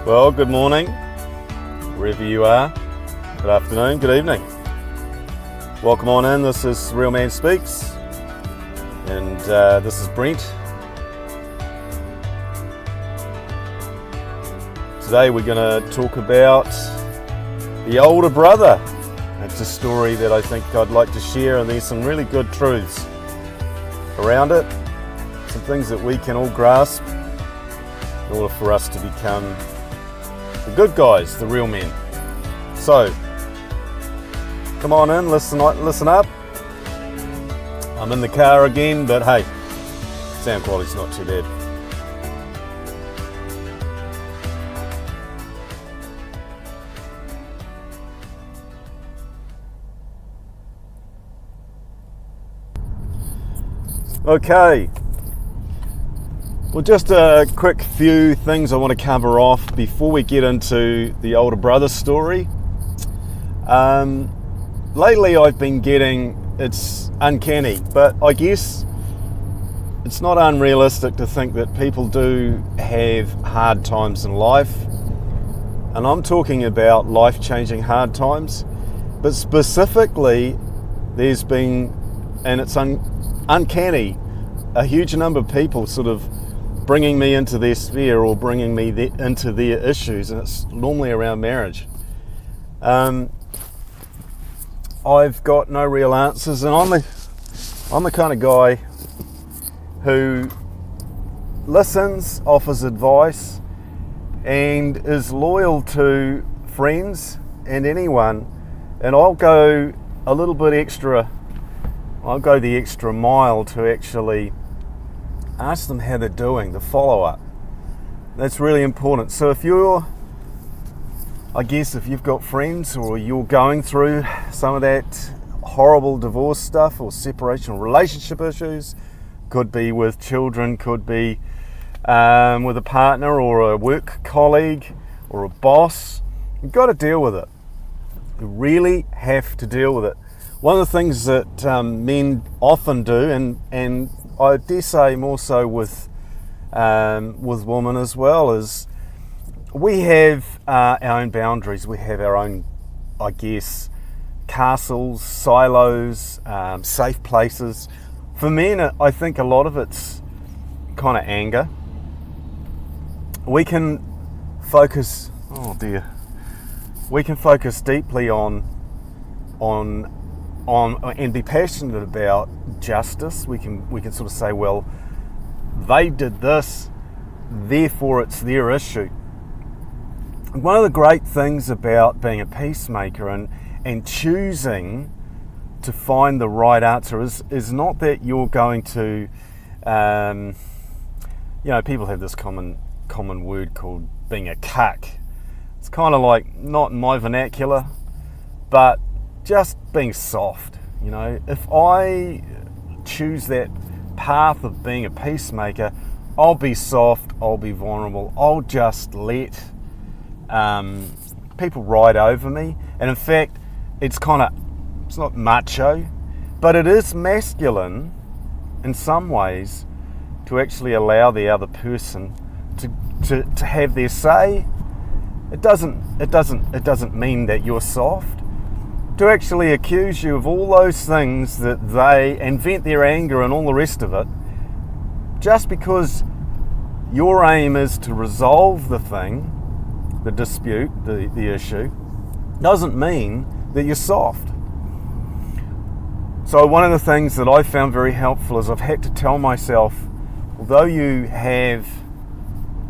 Well, good morning, wherever you are. Good afternoon, good evening. Welcome on in. This is Real Man Speaks, and this is Brent. Today we're going to talk about the older brother. It's a story that I think I'd like to share, and there's some really good truths around it, some things that we can all grasp in order for us to become the good guys, the real men. So, come on in, listen up. I'm in the car again, but hey, sound quality's not too bad. Okay. Well, just a quick few things I want to cover off before we get into the older brother story. Lately I've been getting, it's uncanny, but I guess it's not unrealistic to think that people do have hard times in life. And I'm talking about life-changing hard times. But specifically, there's been, and it's uncanny, a huge number of people sort of bringing me into their sphere or bringing me into their issues, and it's normally around marriage. I've got no real answers, and I'm the kind of guy who listens, offers advice, and is loyal to friends and anyone, and I'll go a little bit extra. I'll go the extra mile to actually ask them how they're doing, the follow-up. That's really important. So if you've got friends or you're going through some of that horrible divorce stuff or separation or relationship issues, could be with children, could be with a partner or a work colleague or a boss, you've got to deal with it. You really have to deal with it. One of the things that men often do, and I dare say more so with women as well, is we have our own boundaries. We have our own, I guess, castles, silos, safe places. For men, I think a lot of it's kind of anger. We can focus. Oh dear. We can focus deeply on and be passionate about justice. We can sort of say, well, they did this, therefore it's their issue. One of the great things about being a peacemaker and choosing to find the right answer is not that you're going to, people have this common word called being a cuck. It's kind of like, not in my vernacular, but just being soft. If I choose that path of being a peacemaker, I'll be soft, I'll be vulnerable, I'll just let people ride over me. And in fact, it's not macho, but it is masculine in some ways to actually allow the other person to have their say. It doesn't mean that you're soft. To actually accuse you of all those things and vent their anger and all the rest of it, just because your aim is to resolve the thing, the dispute, the issue, doesn't mean that you're soft. So one of the things that I found very helpful is I've had to tell myself, although you have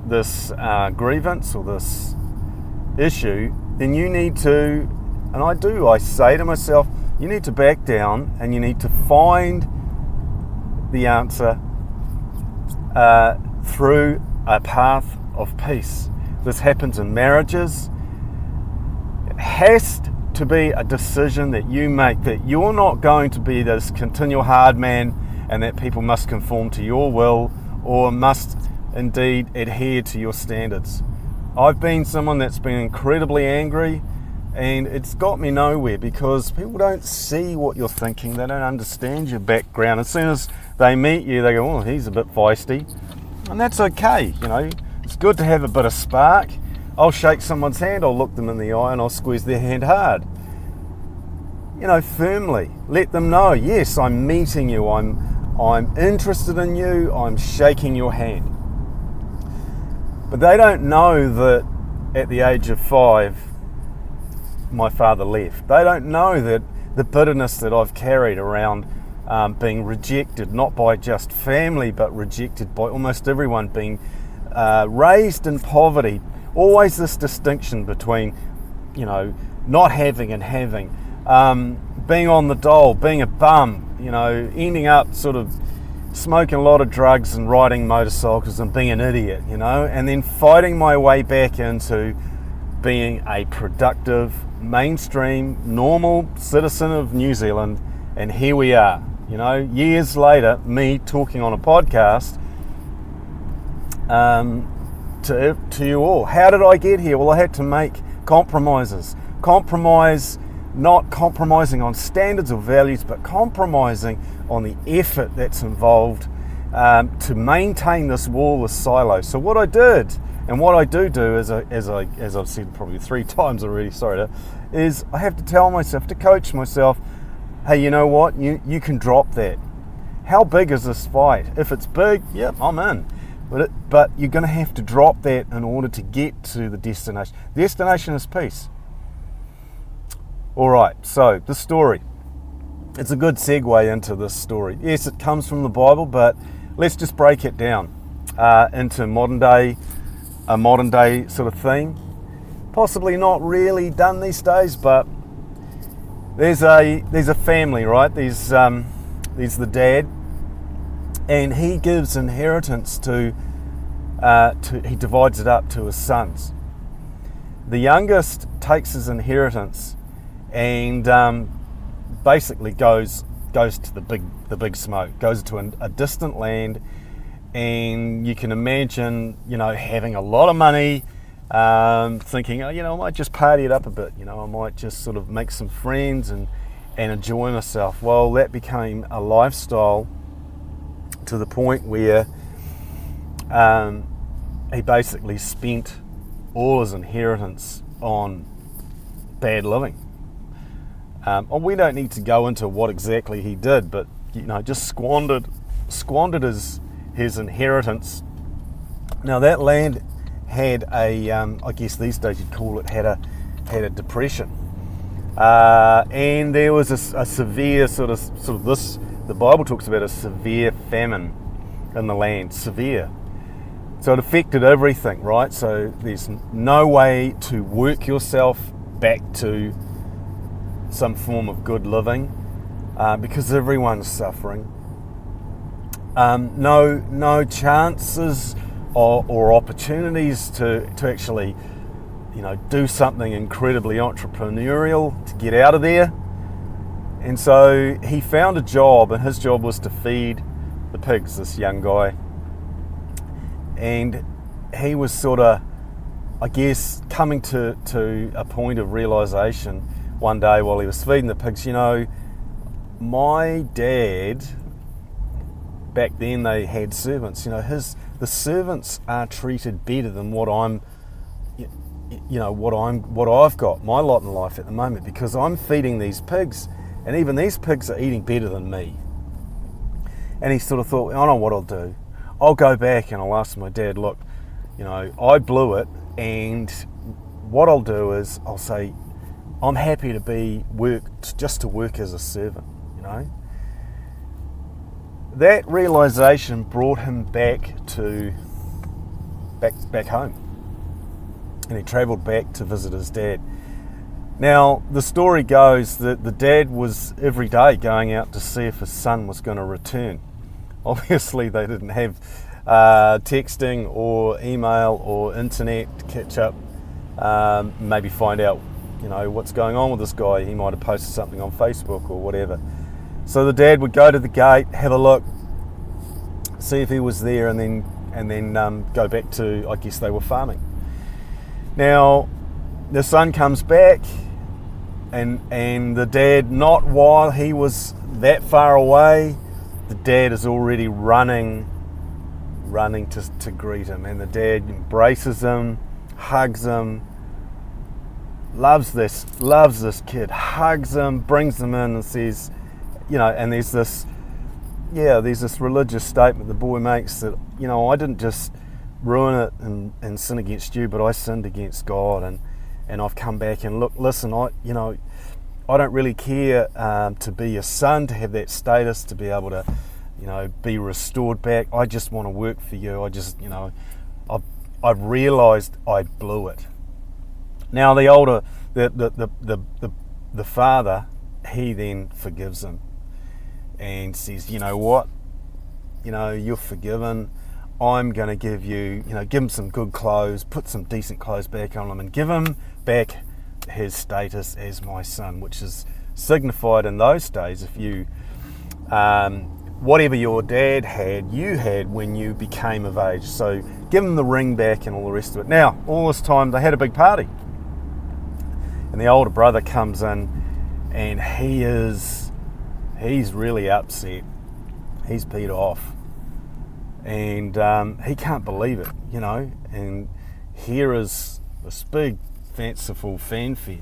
this grievance or this issue, then you need to, and I say to myself, you need to back down and you need to find the answer through a path of peace. This happens in marriages. It has to be a decision that you make, that you're not going to be this continual hard man and that people must conform to your will or must indeed adhere to your standards. I've been someone that's been incredibly angry, and it's got me nowhere because people don't see what you're thinking. They don't understand your background. As soon as they meet you, they go, oh, he's a bit feisty. And that's okay, It's good to have a bit of spark, I'll shake someone's hand, I'll look them in the eye, and I'll squeeze their hand hard. Firmly. Let them know, yes, I'm meeting you, I'm interested in you, I'm shaking your hand. But they don't know that at the age of 5, my father left. They don't know that the bitterness that I've carried around being rejected, not by just family, but rejected by almost everyone, being raised in poverty. Always this distinction between, not having and having, being on the dole, being a bum, ending up sort of smoking a lot of drugs and riding motorcycles and being an idiot, and then fighting my way back into being a productive, mainstream, normal citizen of New Zealand. And here we are, years later, me talking on a podcast to you all. How did I get here? Well, I had to make compromises. Not compromising on standards or values, but compromising on the effort that's involved to maintain this wall, this silo. So what I did, and what I do as I've said probably 3 times already, is I have to tell myself, to coach myself, hey, you know what? You can drop that. How big is this fight? If it's big, yep, I'm in. But you're going to have to drop that in order to get to the destination. The destination is peace. All right, so the story. It's a good segue into this story. Yes, it comes from the Bible, but let's just break it down into a modern day sort of theme. Possibly not really done these days, but there's a family, right? There's the dad, and he gives inheritance to he divides it up to his sons. The youngest takes his inheritance and basically goes to the big smoke, goes to a distant land, and you can imagine, having a lot of money, thinking, I might just party it up a bit, I might just sort of make some friends and enjoy myself. Well, that became a lifestyle to the point where he basically spent all his inheritance on bad living. We don't need to go into what exactly he did, but just squandered his inheritance. Now that land had I guess these days you'd call it, had a depression, and there was a severe sort of this. The Bible talks about a severe famine in the land, severe. So it affected everything, right? So there's no way to work yourself back to some form of good living because everyone's suffering. No chances or opportunities to actually, do something incredibly entrepreneurial to get out of there. And so he found a job, and his job was to feed the pigs, this young guy. And he was sort of, I guess, coming to a point of realization one day while he was feeding the pigs. My dad, back then they had servants. The servants are treated better than what I've got, my lot in life at the moment, because I'm feeding these pigs, and even these pigs are eating better than me. And he sort of thought, I know what I'll do. I'll go back and I'll ask my dad, look, I blew it, and what I'll do is I'll say, I'm happy to work as a servant, That realization brought him back home, and he travelled back to visit his dad. Now, the story goes that the dad was every day going out to see if his son was going to return. Obviously, they didn't have texting or email or internet to catch up, maybe find out, what's going on with this guy. He might have posted something on Facebook or whatever. So the dad would go to the gate, have a look, see if he was there, and then go back to, I guess they were farming. Now, the son comes back, and the dad, not while he was that far away, the dad is already running to greet him, and the dad embraces him, hugs him, loves this kid, hugs him, brings him in and says, and there's this religious statement the boy makes that, I didn't just ruin it and sin against you, but I sinned against God, and I've come back and listen, I don't really care to be a son, to have that status, to be able to, be restored back. I just want to work for you. I've realised I blew it. Now the father, he then forgives him and says, you know what, you're forgiven. I'm going to give him some good clothes, put some decent clothes back on him, and give him back his status as my son, which is signified in those days. If you, whatever your dad had, you had when you became of age. So give him the ring back and all the rest of it. Now, all this time they had a big party, and the older brother comes in, and he's really upset. He's peed off, and he can't believe it, and here is this big fanciful fanfare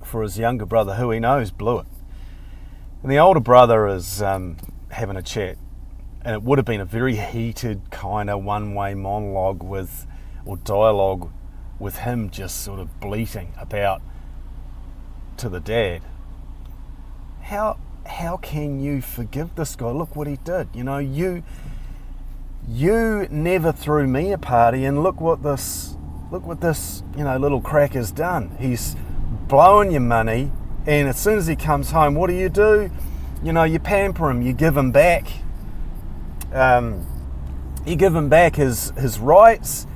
for his younger brother, who he knows blew it. And the older brother is having a chat, and it would have been a very heated kind of one-way monologue or dialogue with him just sort of bleating about to the dad, how can you forgive this guy? Look what he did. You never threw me a party, and look what this little cracker's done. He's blowing your money, and as soon as he comes home, what do? You pamper him, you give him back. You give him back his rights,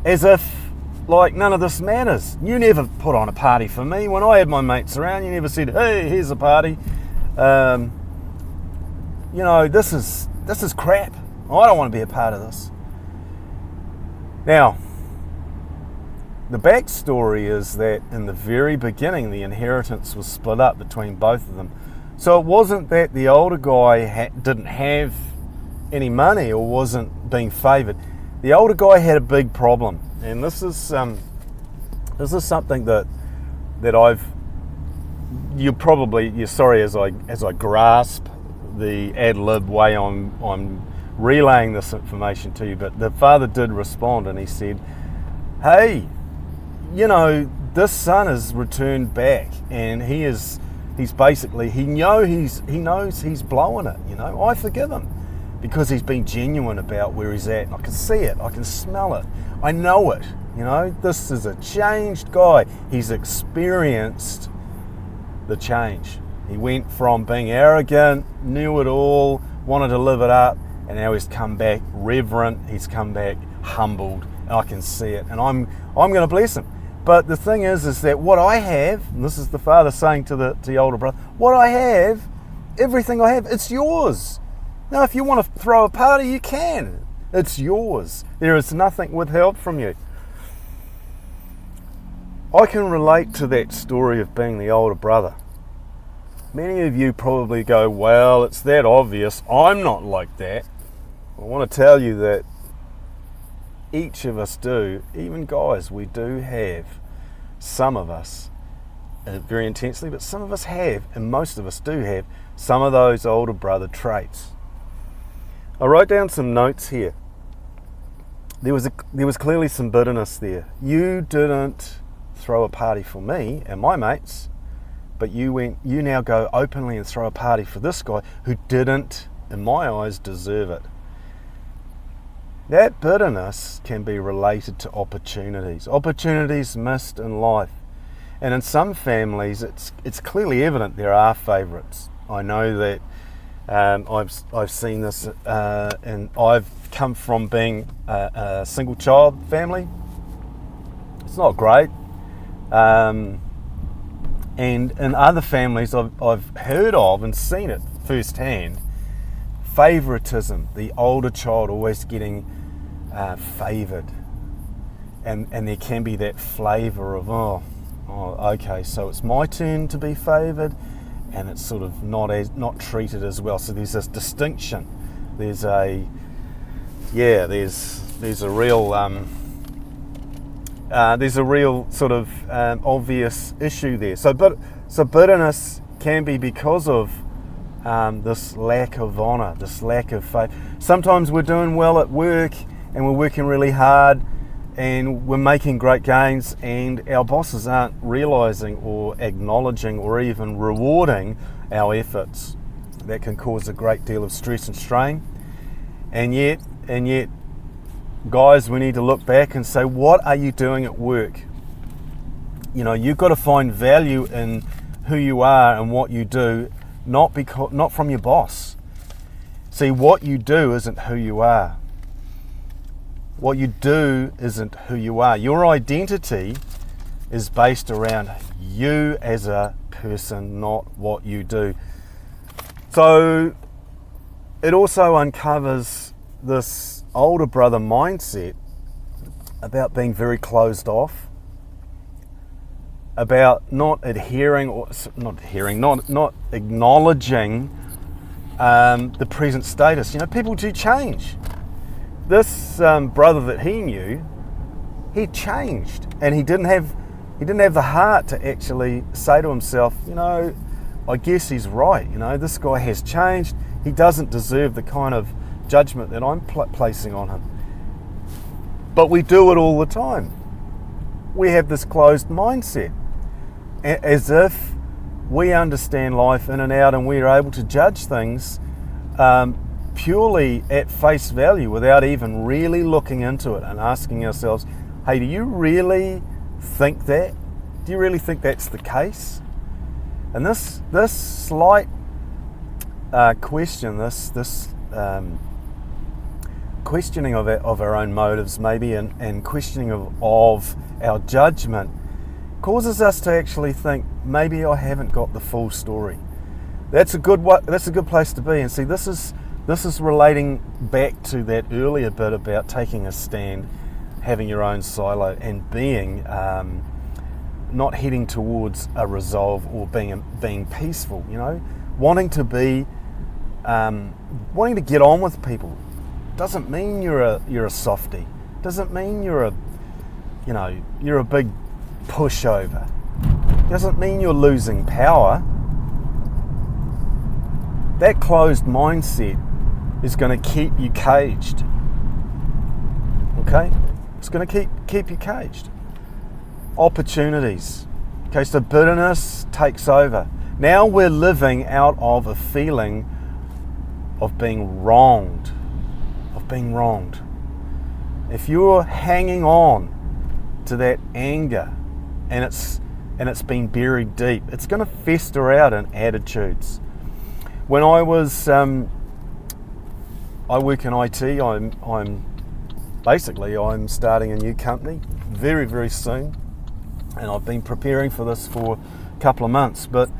as if like none of this matters. You never put on a party for me. When I had my mates around, you never said, hey, here's a party. This is crap. I don't want to be a part of this. Now, the backstory is that in the very beginning, the inheritance was split up between both of them. So it wasn't that the older guy didn't have any money or wasn't being favoured. The older guy had a big problem, and this is something that you're sorry as I grasp the ad lib way I'm relaying this information to you, but the father did respond, and he said, hey, this son is returned back, and he knows he's blowing it. I forgive him because he's been genuine about where he's at, and I can see it, I can smell it, I know it. This is a changed guy. He's experienced the change. He went from being arrogant, knew it all, wanted to live it up, and now he's come back reverent, he's come back humbled, and I can see it, and I'm going to bless him. But the thing is that what I have, and this is the father saying to the older brother, what I have, everything I have, it's yours. Now, if you want to throw a party, you can. It's yours. There is nothing withheld from you. I can relate to that story of being the older brother. Many of you probably go, well, it's that obvious. I'm not like that. I want to tell you that each of us do, even guys, we do have, some of us, very intensely, but some of us have, and most of us do have, some of those older brother traits. I wrote down some notes here. There was clearly some bitterness there. You didn't throw a party for me and my mates, but you now go openly and throw a party for this guy who didn't, in my eyes, deserve it. That bitterness can be related to opportunities missed in life. And in some families, it's clearly evident there are favourites. I know that I've seen this, and I've come from being a single child family. It's not great. And in other families I've heard of and seen it firsthand, favouritism, the older child always getting favoured, and there can be that flavour of okay, so it's my turn to be favoured, and it's sort of not treated as well. So there's this distinction. There's a real there's a real sort of obvious issue there. So bitterness can be because of this lack of honour, this lack of faith. Sometimes we're doing well at work and we're working really hard and we're making great gains, and our bosses aren't realising or acknowledging or even rewarding our efforts. That can cause a great deal of stress and strain. And yet, guys, we need to look back and say, what are you doing at work? You know, you've got to find value in who you are and what you do, not from your boss. See, what you do isn't who you are. What you do isn't who you are. Your identity is based around you as a person, not what you do. So it also uncovers this older brother mindset about being very closed off, about not acknowledging the present status. You know, people do change. This brother that he knew, he changed, and he didn't have the heart to actually say to himself, you know, I guess he's right. You know, this guy has changed. He doesn't deserve the kind of judgment that I'm placing on him. But we do it all the time. We have this closed mindset, as if we understand life in and out, and we are able to judge things purely at face value without even really looking into it and asking ourselves, hey, do you really think that? Do you really think that's the case? And this slight question, this questioning of our own motives maybe, and questioning of our judgment, causes us to actually think, maybe I haven't got the full story. That's a good place to be. And see, this is relating back to that earlier bit about taking a stand, having your own silo, and being not heading towards a resolve or being peaceful. You know, wanting to get on with people doesn't mean you're a softie. Doesn't mean you're a big pushover. Doesn't mean you're losing power. That closed mindset is going to keep you caged. Okay? It's going to keep you caged. Opportunities. Okay, so bitterness takes over. Now we're living out of a feeling of being wronged. If you're hanging on to that anger and it's been buried deep, it's going to fester out in attitudes. When I work in IT. I'm starting a new company very, very soon, and I've been preparing for this for a couple of months. But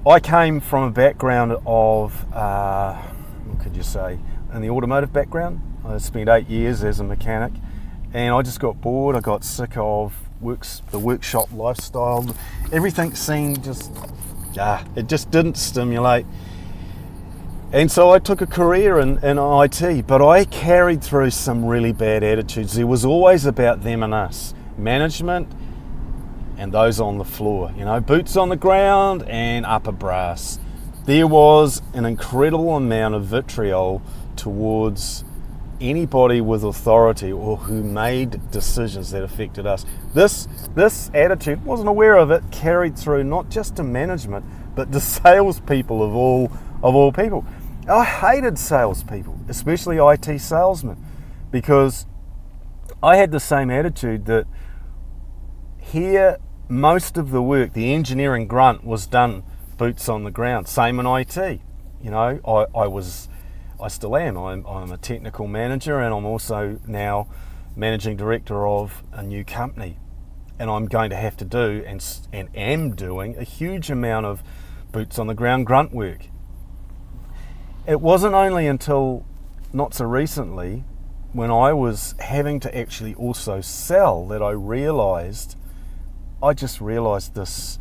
I came from a background of, what could you say, in the automotive background. I spent 8 years as a mechanic, and I just got bored. I got sick of the workshop lifestyle. Everything seemed it just didn't stimulate. And so I took a career in IT, but I carried through some really bad attitudes. It was always about them and us, management and those on the floor, you know, boots on the ground and upper brass. There was an incredible amount of vitriol towards anybody with authority or who made decisions that affected us. This attitude, wasn't aware of it, carried through not just to management, but to salespeople of all people. I hated salespeople, especially IT salesmen, because I had the same attitude that here most of the work, the engineering grunt, was done boots on the ground. Same in IT. You know, I still am. I'm a technical manager, and I'm also now managing director of a new company, and I'm going to have to do and am doing a huge amount of boots on the ground grunt work. It wasn't only until not so recently, when I was having to actually also sell, that I just realised this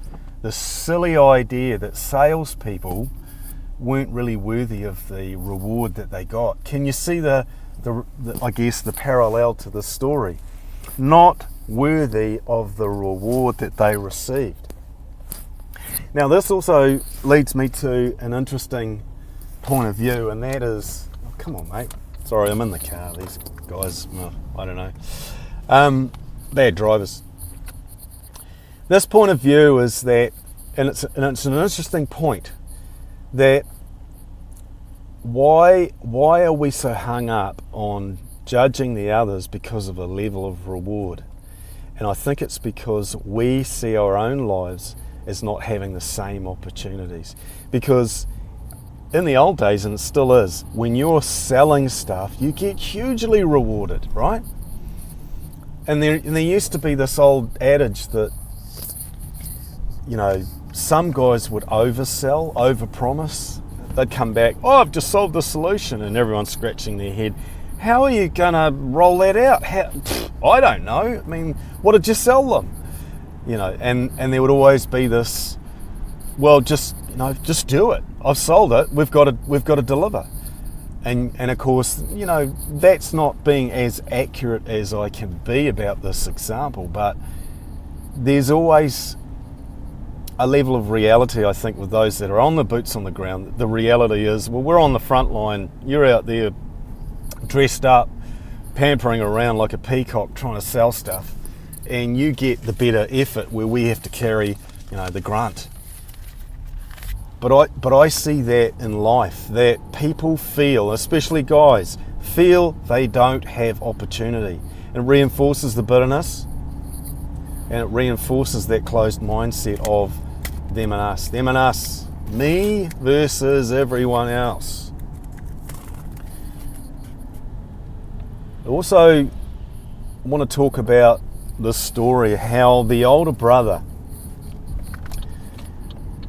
silly idea that salespeople weren't really worthy of the reward that they got. Can you see the I guess the parallel to the story? Not worthy of the reward that they received. Now, this also leads me to an interesting point of view, and that is, oh, come on, mate. Sorry, I'm in the car. These guys, well, I don't know. Bad drivers. This point of view is that, and it's an interesting point, that why are we so hung up on judging the others because of a level of reward? And I think it's because we see our own lives as not having the same opportunities. Because in the old days, and it still is, when you're selling stuff, you get hugely rewarded, right? And there used to be this old adage that, you know, some guys would oversell, overpromise. They'd come back, oh, I've just solved the solution, and everyone's scratching their head. How are you going to roll that out? I don't know. I mean, what did you sell them? You know, and there would always be this, well, just do it. I've sold it. We've got to deliver. And of course, you know, that's not being as accurate as I can be about this example, but there's always a level of reality, I think, with those that are on the boots on the ground. The reality is, well, we're on the front line. You're out there dressed up, pampering around like a peacock trying to sell stuff, and you get the better effort where we have to carry, you know, the grunt. But I see that in life, that people feel, especially guys, feel they don't have opportunity. It reinforces the bitterness, and it reinforces that closed mindset of them and us, me versus everyone else. I also want to talk about this story, how the older brother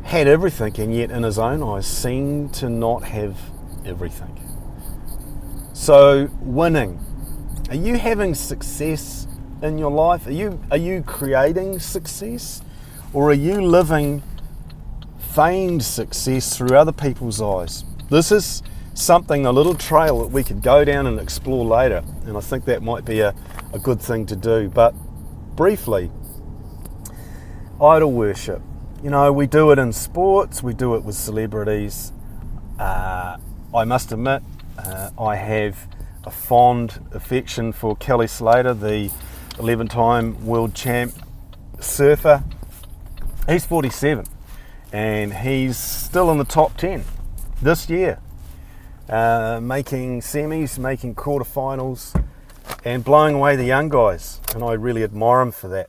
had everything and yet in his own eyes seemed to not have everything. So, winning. Are you having success in your life? Are you creating success? Or are you living feigned success through other people's eyes? This is something, a little trail that we could go down and explore later, and I think that might be a good thing to do. But briefly, idol worship. You know, we do it in sports, we do it with celebrities. I must admit, I have a fond affection for Kelly Slater, the 11-time world champ surfer. He's 47 and he's still in the top 10 this year, making semis, making quarterfinals and blowing away the young guys, and I really admire him for that.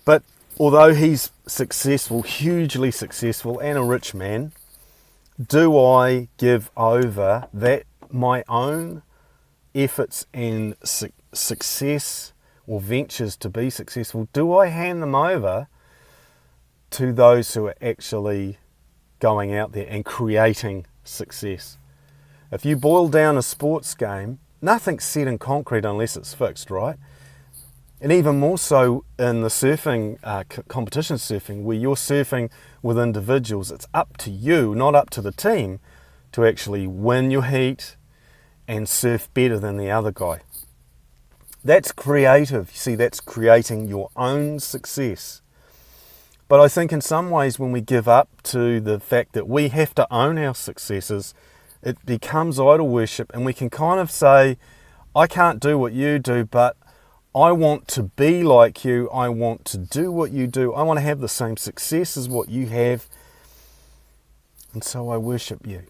But although he's successful, hugely successful and a rich man, do I give over that my own efforts and success or ventures to be successful, do I hand them over to those who are actually going out there and creating success? If you boil down a sports game, nothing's set in concrete unless it's fixed, right? And even more so in the surfing, competition surfing, where you're surfing with individuals, it's up to you, not up to the team, to actually win your heat and surf better than the other guy. That's creative. You see, that's creating your own success. But I think in some ways when we give up to the fact that we have to own our successes, it becomes idol worship, and we can kind of say, I can't do what you do, but I want to be like you. I want to do what you do. I want to have the same success as what you have. And so I worship you.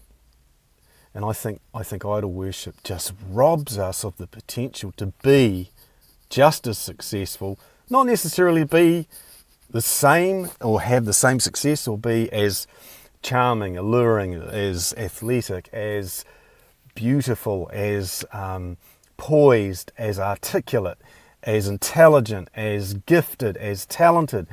And I think idol worship just robs us of the potential to be just as successful, not necessarily be the same or have the same success or be as charming, alluring, as athletic, as beautiful, as poised, as articulate, as intelligent, as gifted, as talented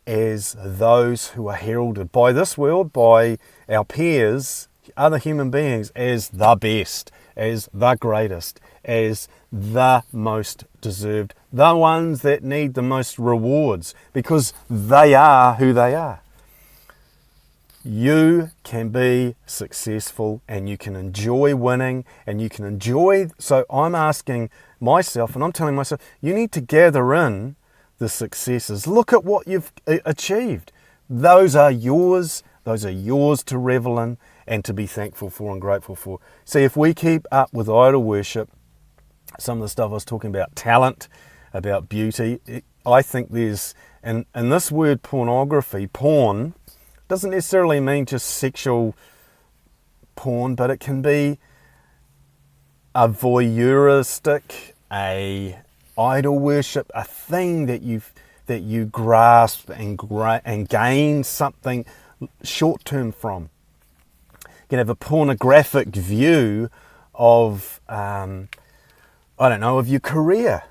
as those who are heralded by this world, by our peers, other human beings, as the best, as the greatest, as the most deserved, the ones that need the most rewards because they are who they are. You can be successful and you can enjoy winning and you can enjoy. So I'm asking myself and I'm telling myself, you need to gather in the successes. Look at what you've achieved. Those are yours. Those are yours to revel in and to be thankful for and grateful for. See, if we keep up with idol worship, some of the stuff I was talking about, talent, about beauty, I think there's, and this word pornography, porn, doesn't necessarily mean just sexual porn, but it can be a voyeuristic, a idol worship, a thing that you grasp and gain something short-term from. You can have a pornographic view of, of your career,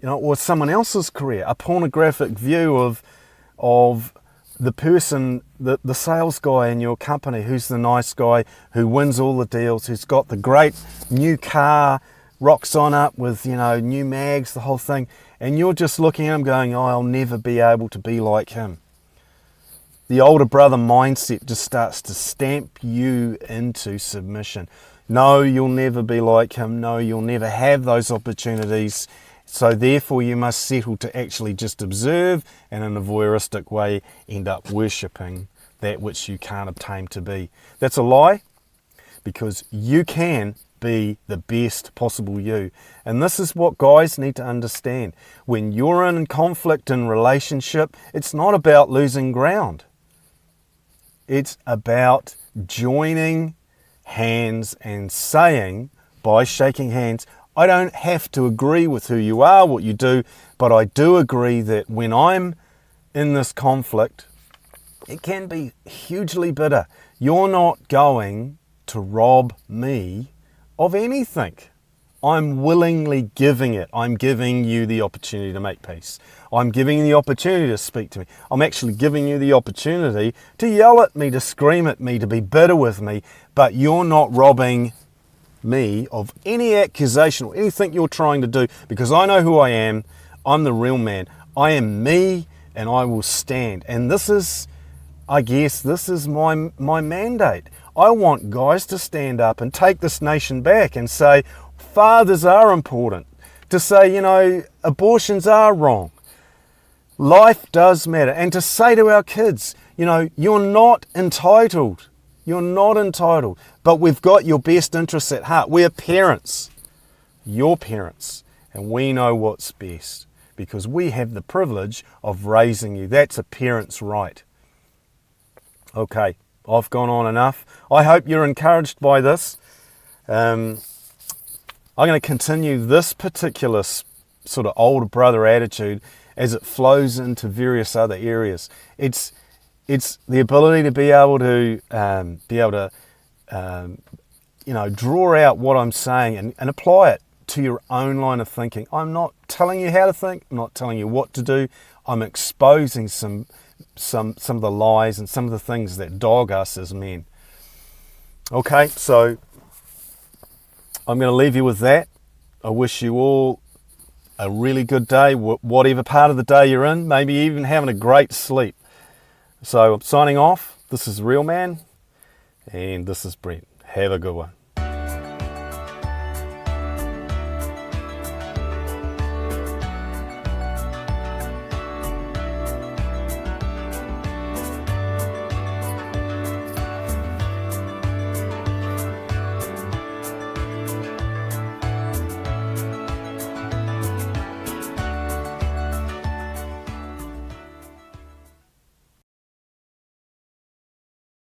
or someone else's career. A pornographic view of the person, the sales guy in your company, who's the nice guy, who wins all the deals, who's got the great new car, rocks on up with, new mags, the whole thing. And you're just looking at him going, oh, I'll never be able to be like him. The older brother mindset just starts to stamp you into submission. No, you'll never be like him. No, you'll never have those opportunities. So therefore you must settle to actually just observe and in a voyeuristic way end up worshipping that which you can't obtain to be. That's a lie, because you can be the best possible you. And this is what guys need to understand. When you're in conflict in relationship, it's not about losing ground. It's about joining hands and saying, by shaking hands, I don't have to agree with who you are, what you do, but I do agree that when I'm in this conflict, it can be hugely bitter. You're not going to rob me of anything. I'm willingly giving it. I'm giving you the opportunity to make peace. I'm giving you the opportunity to speak to me. I'm actually giving you the opportunity to yell at me, to scream at me, to be bitter with me, but you're not robbing me of any accusation or anything you're trying to do, because I know who I am. I'm the real man. I am me and I will stand. And this is, I guess, this is my mandate. I want guys to stand up and take this nation back and say, fathers are important. To say, abortions are wrong. Life does matter. And to say to our kids, you're not entitled. You're not entitled. But we've got your best interests at heart. We're parents. Your parents. And we know what's best, because we have the privilege of raising you. That's a parent's right. Okay, I've gone on enough. I hope you're encouraged by this. I'm going to continue this particular sort of older brother attitude as it flows into various other areas. It's the ability to be able to draw out what I'm saying and apply it to your own line of thinking. I'm not telling you how to think. I'm not telling you what to do. I'm exposing some of the lies and some of the things that dog us as men. Okay, so I'm going to leave you with that. I wish you all a really good day, whatever part of the day you're in, maybe even having a great sleep. So I'm signing off. This is Real Man, and this is Brent. Have a good one.